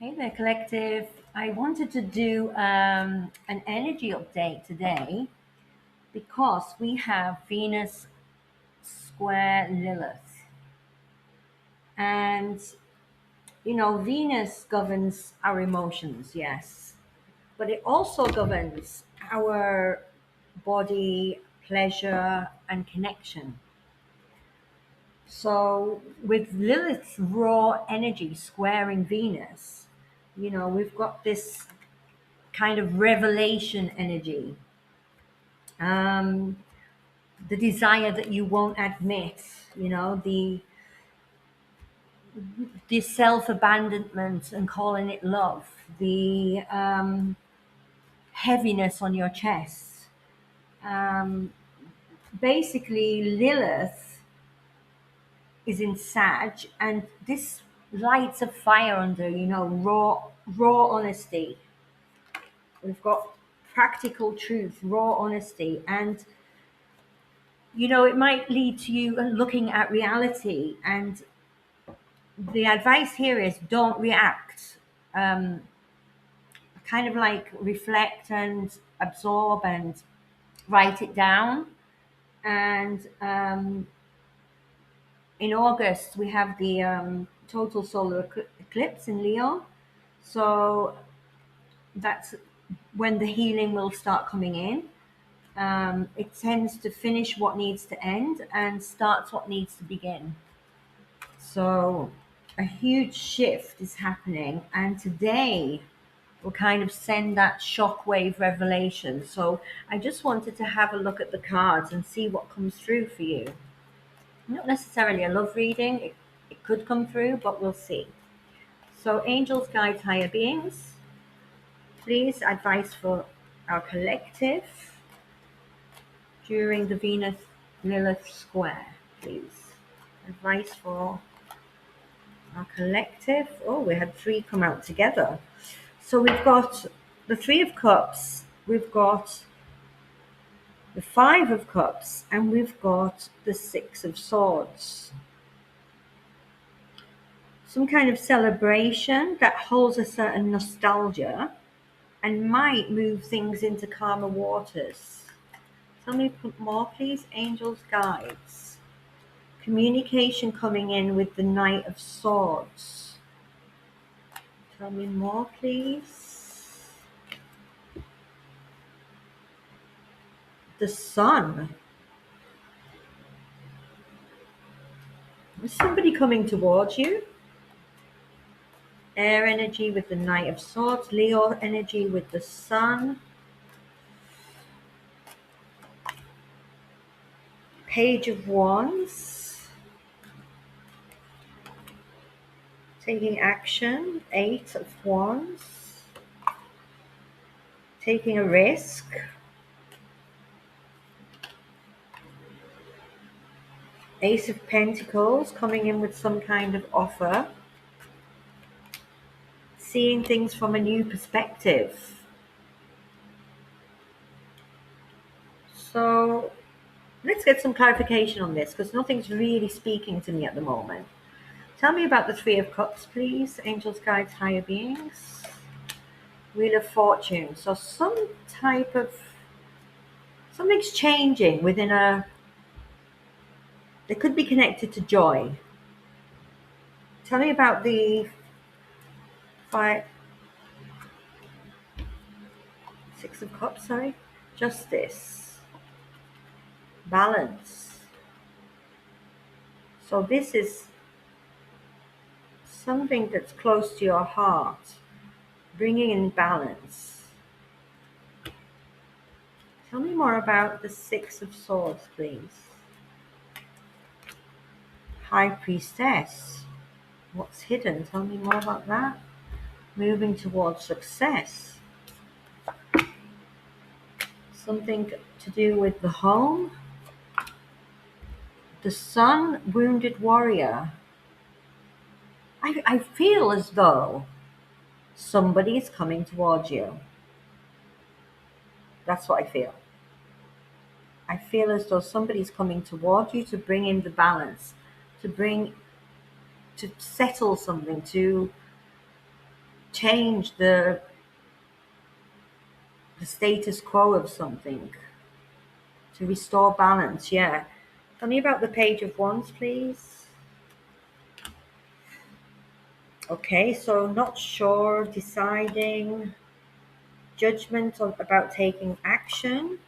Hey there, collective. I wanted to do an energy update today because we have Venus square Lilith. And, Venus governs our emotions, yes, but it also governs our body, pleasure, and connection. So, with Lilith's raw energy squaring Venus, we've got this kind of revelation energy, um, the desire that you won't admit, the self abandonment and calling it love, the heaviness on your chest. Um, Basically, Lilith is in Sag, and this lights a fire under, raw honesty. We've got practical truth, raw honesty, and it might lead to you looking at reality. And the advice here is don't react. Um, Kind of like reflect and absorb and write it down. And in August, we have the total solar eclipse in Leo. So that's when the healing will start coming in. It tends to finish what needs to end and starts what needs to begin. So a huge shift is happening, and today will kind of send that shockwave revelation. So I just wanted to have a look at the cards and see what comes through for you. Not necessarily a love reading, it could come through, but we'll see. So, angels, guides, higher beings, please advice for our collective during the Venus Lilith square, please. Advice for our collective. Oh, we had three come out together. So we've got the Three of Cups, we've got the Five of Cups, and we've got the Six of Swords. Some kind of celebration that holds a certain nostalgia and might move things into calmer waters. Tell me more, please, angels, guides. Communication coming in with the Knight of Swords. Tell me more, please. The Sun. Is somebody coming towards you? Air energy with the Knight of Swords. Leo energy with the Sun. Page of Wands. Taking action. Eight of Wands. Taking a risk. Ace of Pentacles coming in with some kind of offer. Seeing things from a new perspective. So let's get some clarification on this because nothing's really speaking to me at the moment. Tell me about the Three of Cups, please. Angels, guides, higher beings. Wheel of Fortune. So some type of, something's changing within it could be connected to joy. Tell me about the Six of Cups, sorry. Justice. Balance. So this is something that's close to your heart, bringing in balance. Tell me more about the Six of Swords, please. High Priestess. What's hidden? Tell me more about that. Moving towards success. Something to do with the home. The Sun, Wounded Warrior. I feel as though somebody is coming towards you. That's what I feel. I feel as though somebody's coming toward you to bring in the balance, to settle something, to change the status quo of something, to restore balance. Yeah. Tell me about the Page of Wands, please. Okay, so not sure, deciding, judgment about taking action,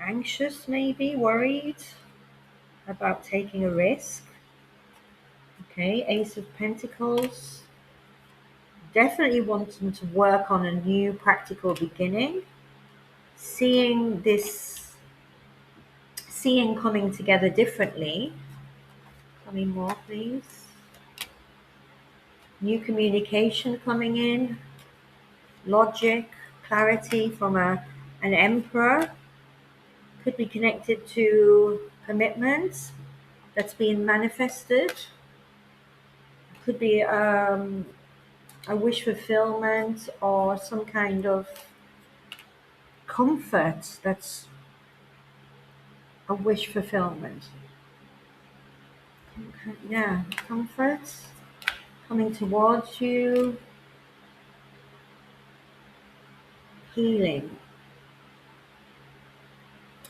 anxious maybe, worried about taking a risk. Okay, Ace of Pentacles, definitely wanting to work on a new practical beginning, seeing coming together differently. Tell me more, please. New communication coming in, logic, clarity from an emperor. Could be connected to commitments that's being manifested. Could be a wish fulfillment or some kind of comfort that's a wish fulfillment. Okay, yeah, comfort coming towards you, healing.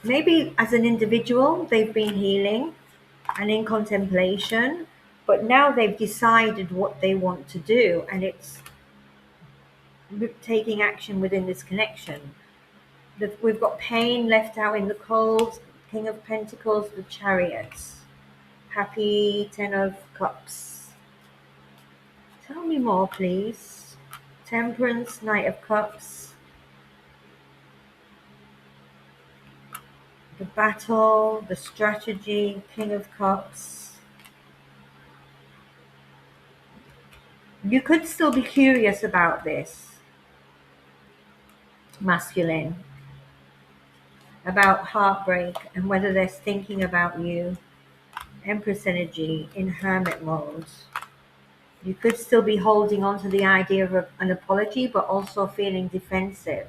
Maybe as an individual, they've been healing and in contemplation, but now they've decided what they want to do, and it's taking action within this connection. We've got pain left out in the cold, King of Pentacles, the Chariots, happy Ten of Cups. Tell me more, please. Temperance, Knight of Cups, the battle, the strategy, King of Cups. You could still be curious about this, masculine, about heartbreak and whether they're thinking about you. Empress energy in hermit mode. You could still be holding on to the idea of an apology, but also feeling defensive.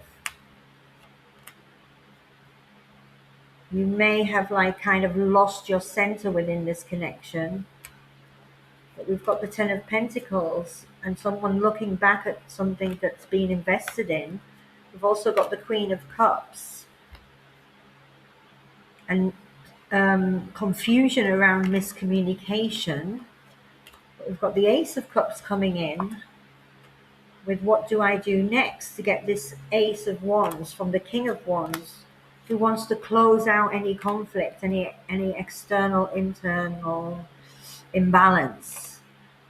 You may have kind of lost your center within this connection. But we've got the Ten of Pentacles and someone looking back at something that's been invested in. We've also got the Queen of Cups and confusion around miscommunication. But we've got the Ace of Cups coming in with what do I do next to get this Ace of Wands from the King of Wands, who wants to close out any conflict, any external, internal imbalance.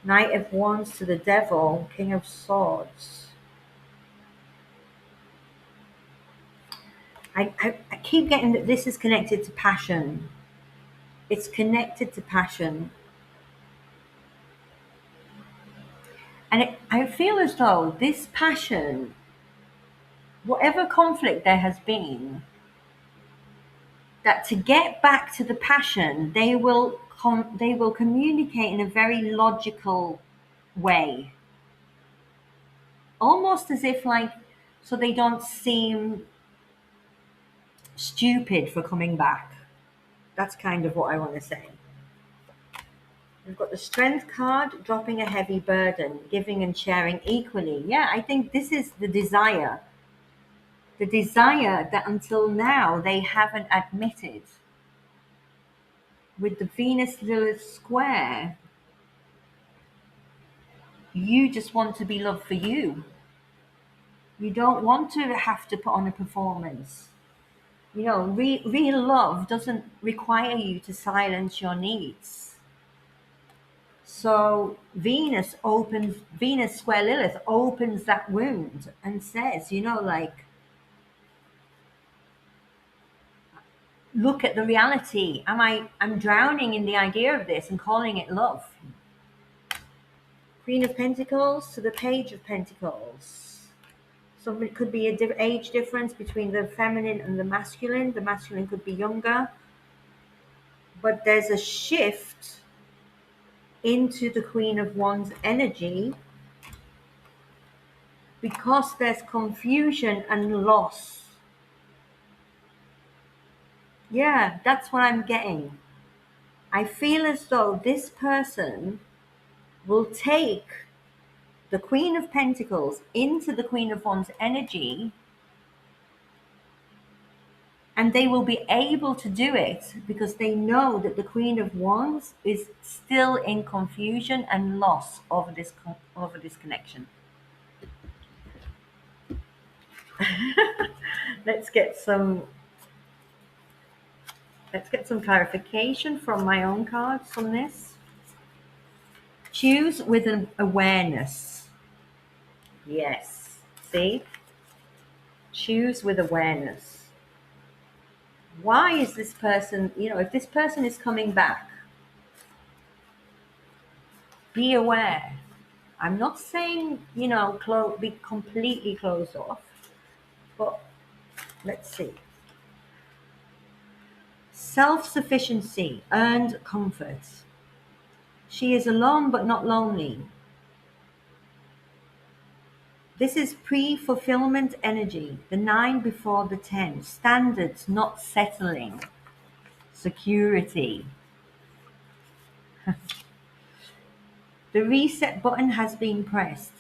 Knight of Wands to the Devil, King of Swords. I keep getting that this is connected to passion. It's connected to passion. And I feel as though this passion, whatever conflict there has been, that to get back to the passion, they will communicate in a very logical way. Almost as if so they don't seem stupid for coming back. That's kind of what I want to say. We've got the Strength card, dropping a heavy burden, giving and sharing equally. Yeah, I think this is the desire. The desire that until now they haven't admitted. With the Venus-Lilith square, you just want to be loved for you. You don't want to have to put on a performance. Real love doesn't require you to silence your needs. So Venus square Lilith opens that wound and says, look at the reality. I'm drowning in the idea of this and calling it love. Queen of Pentacles to the Page of Pentacles. So it could be an age difference between the feminine and the masculine. The masculine could be younger. But there's a shift into the Queen of Wands energy because there's confusion and loss. Yeah, that's what I'm getting. I feel as though this person will take the Queen of Pentacles into the Queen of Wands energy, and they will be able to do it because they know that the Queen of Wands is still in confusion and loss over this connection. Let's get some clarification from my own cards on this. Choose with an awareness. Yes. See? Choose with awareness. Why is this person, if this person is coming back, be aware. I'm not saying, be completely closed off, but let's see. Self-sufficiency, earned comfort. She is alone but not lonely. This is pre-fulfillment energy, the 9 before the 10. Standards, not settling. Security. The reset button has been pressed.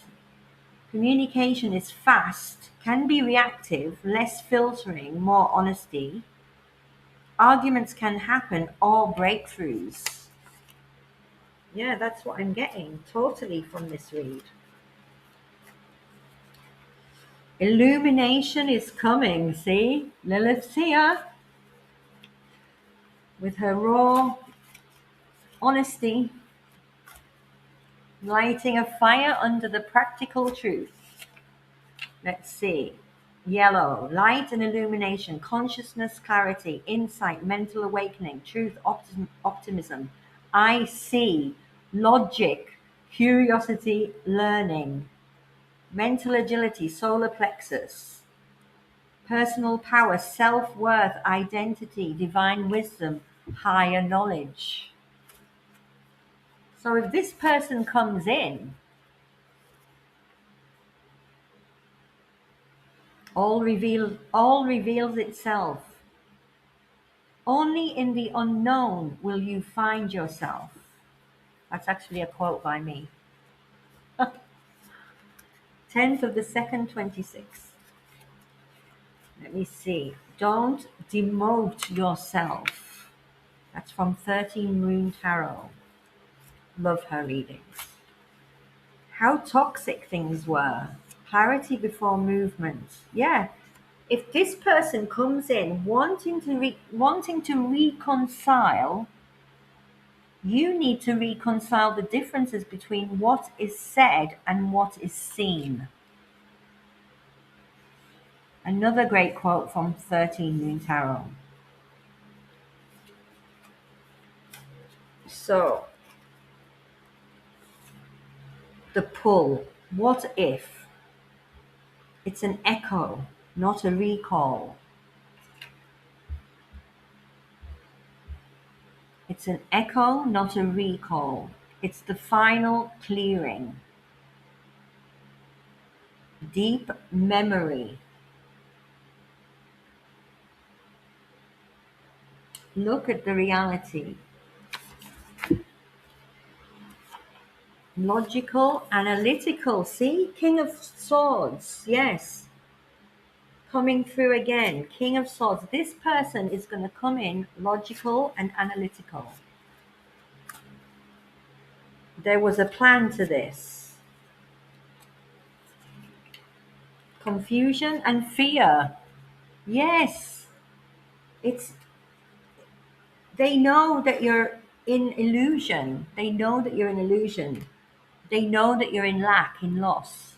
Communication is fast, can be reactive, less filtering, more honesty. Arguments can happen or breakthroughs. Yeah, that's what I'm getting totally from this read. Illumination is coming, see? Lilith's here with her raw honesty, lighting a fire under the practical truth. Let's see. Yellow, light and illumination, consciousness, clarity, insight, mental awakening, truth, optimism. I see, logic, curiosity, learning, mental agility, solar plexus, personal power, self-worth, identity, divine wisdom, higher knowledge. So if this person comes in, all reveals itself. Only in the unknown will you find yourself. That's actually a quote by me. 10th of the 2nd, 26. Let me see. Don't demote yourself. That's from 13 Moon Tarot. Love her readings. How toxic things were. Clarity before movement. Yeah. If this person comes in wanting to reconcile, you need to reconcile the differences between what is said and what is seen. Another great quote from 13 Moon Tarot. So, the pull. What if? It's an echo, not a recall. It's an echo, not a recall. It's the final clearing. Deep memory. Look at the reality. Logical, analytical. See? King of Swords. Yes. Coming through again. King of Swords. This person is going to come in logical and analytical. There was a plan to this. Confusion and fear. Yes. They know that you're in illusion. They know that you're in illusion. They know that you're in lack, in loss.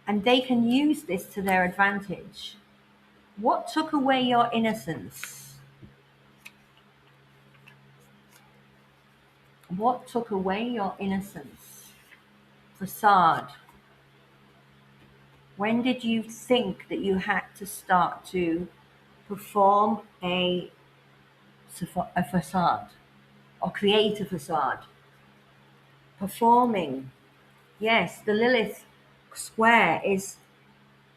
And they can use this to their advantage. What took away your innocence? What took away your innocence? Facade. When did you think that you had to start to perform a facade or create a facade? Performing. Yes, the Lilith square is,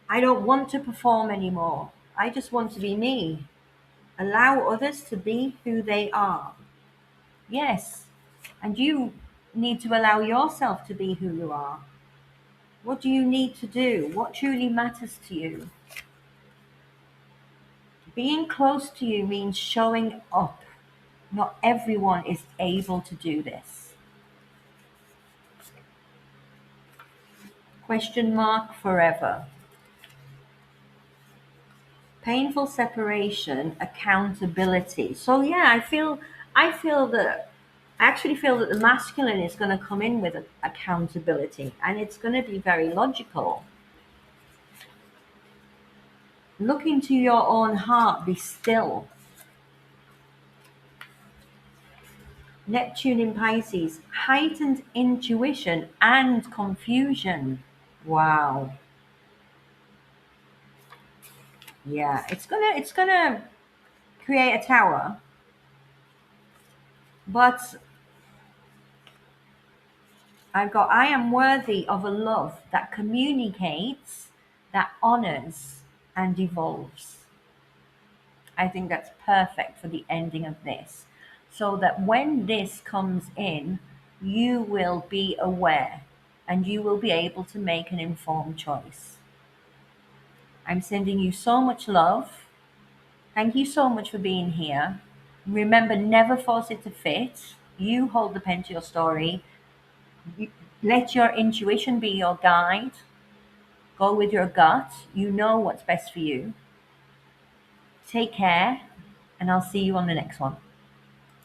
I don't want to perform anymore. I just want to be me. Allow others to be who they are. Yes. And you need to allow yourself to be who you are? What do you need to do? What truly matters to you? Being close to you means showing up. Not everyone is able to do this. Question mark forever. Painful separation, accountability. So yeah, I actually feel that the masculine is going to come in with accountability, and it's going to be very logical. Look into your own heart, be still. Neptune in Pisces, heightened intuition and confusion. Wow. Yeah, it's gonna create a tower, but I am worthy of a love that communicates, that honors and evolves. I think that's perfect for the ending of this. So that when this comes in, you will be aware and you will be able to make an informed choice. I'm sending you so much love. Thank you so much for being here. Remember, never force it to fit. You hold the pen to your story. You- Let your intuition be your guide. Go with your gut. You know what's best for you. Take care, and I'll see you on the next one.